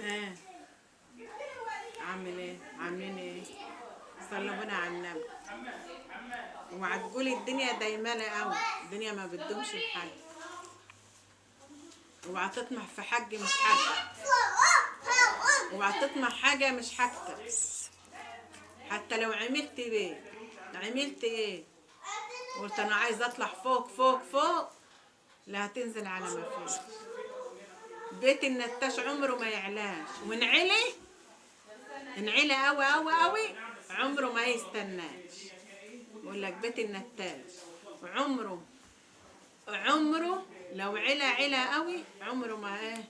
ها عامل ايه؟ عاملين ايه؟ صلوا بنا على النبي. وهتقولي الدنيا دايمالة قوي، الدنيا ما بتدومش لحد. اوعى تطمح في حاجة مش حاجة، اوعى تطمح حاجة مش حاجتك. حتى لو عملت ايه، عملت ايه قلت انا عايز اطلع فوق فوق فوق، لا هتنزل على ما فيش. بيت النتاش عمره ما يعلاش، وانعلي انعلي قوي قوي قوي عمره ما يستناش. بقول لك بيت النتاش عمره لو علا قوي عمره ما ايه،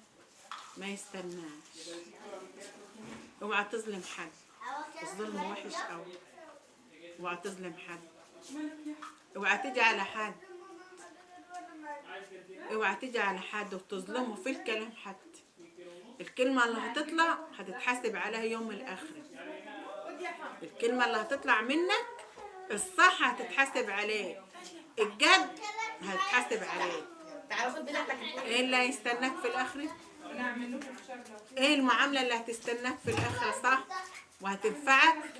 ما يستناش. اوعى تظلم حد، الظلم وحش قوي. اوعى تظلم حد، اوعى تيجي على حد، اوعى تيجي على حد وتظلمه في الكلام. حتى الكلمة اللي هتطلع هتتحاسب عليها يوم الآخرة. الكلمة اللي هتطلع منك الصح هتتحاسب عليه، الجد هتتحاسب عليه. ايه اللي هيستناك في الآخرة؟ ايه المعاملة اللي هتستناك في الآخرة صح وهتنفعك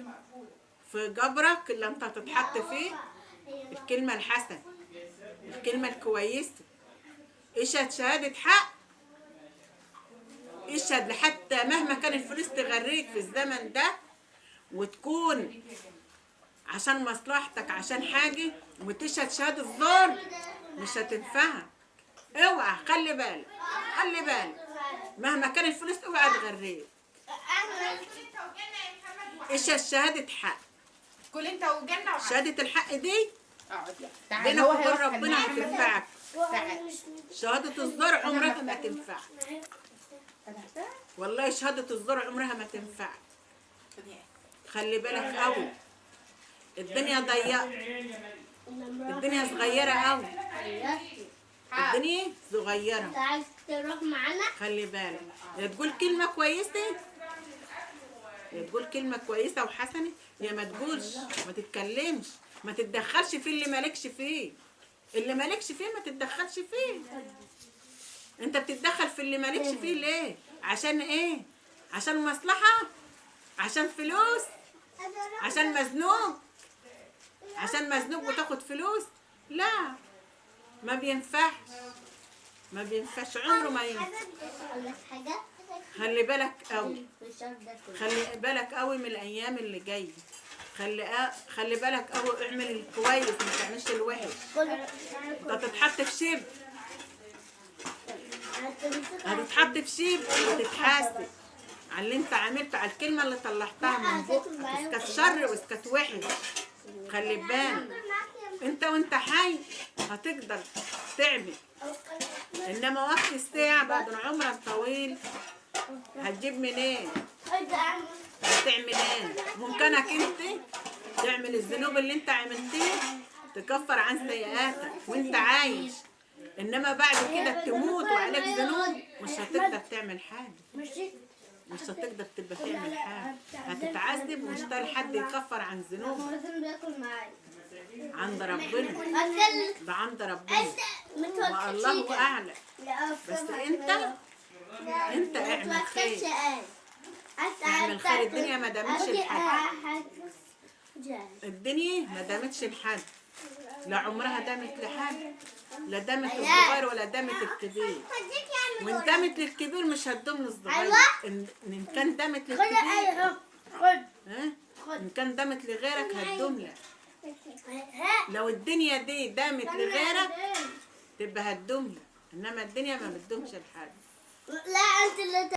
في قبرك اللي انت هتتحط فيه؟ الكلمة الحسنة، الكلمة الكويسة. اشهد شهادة حق، اشهد حتى مهما كان الفلوس تغريك في الزمن ده وتكون عشان مصلحتك عشان حاجة، وتشهد شهادة زور مش هتنفعك. اوعى، خلي بالك، خلي بالك مهما كان الفلوس اوعى تغريك. اشهد شهادة حق. كل انت وجنة شهادة الحق دي تعال بينك وبين ربنا هتنفعك. شهادة الزور عمرها ما تنفعك، والله شهادة الزور عمرها ما تنفعك. خلي بالك قوي، الدنيا ضيقة، الدنيا صغيرة قوي، الدنيا صغيرة. عايز تروح معانا؟ خلي بالك يا تقول كلمة كويسة، يا تقول كلمة كويسة وحسنة، يا ما تقولش، ما تتكلمش، ما تتدخلش في اللي مالكش فيه. اللي مالكش فيه ما تتدخلش فيه. انت بتتدخل في اللي مالكش فيه ليه؟ عشان ايه؟ عشان مصلحة؟ عشان فلوس؟ عشان مزنوق؟ عشان مزنوق وتاخد فلوس؟ لا، ما بينفعش، ما بينفعش، عمره ما ينفع. خلي بالك قوي، خلي بالك قوي من الايام اللي جايه. خلي بالك قوي، اعمل الكويس ما تعملش الوحش. انت هتتحط في شيب، هتتحط في شيب وتتحاسب على اللي انت عملته، على الكلمه اللي طلعتها من بقك، اسكت شر واسكت وحش. خلي بالك انت وانت حي هتقدر تعمل، انما وقت الساعه بعد عمرك طويل هتجيب منين؟ هتعمل ايه؟ ممكنك انت تعمل الذنوب اللي انت عملتيه تكفر عن سيئاتك وانت عايش، انما بعد كده تموت وعليك ذنوب مش هتقدر تعمل حاجه، مش هتقدر تبقى تعمل حاجه، هتتعذب ومش هتلاقي حد يكفر عن ذنوبك. عند ربنا، ده عند ربنا والله اعلم. بس انت اعمل خير، اعمل خير. الدنيا ما دامتش لحد، الدنيا ما دامتش لحد، لا عمرها دامت لحد، لا دامت للصغير ولا دامت الكبير. وان دامت للكبير مش هتدوم للصغير. ان كان دامت للكبير، ان كان دامت لغيرك هتدوم لك. لو الدنيا دي دامت لغيرك تبقى هتدوم لك، انما الدنيا ما بتدومش لحد. لا انت اللي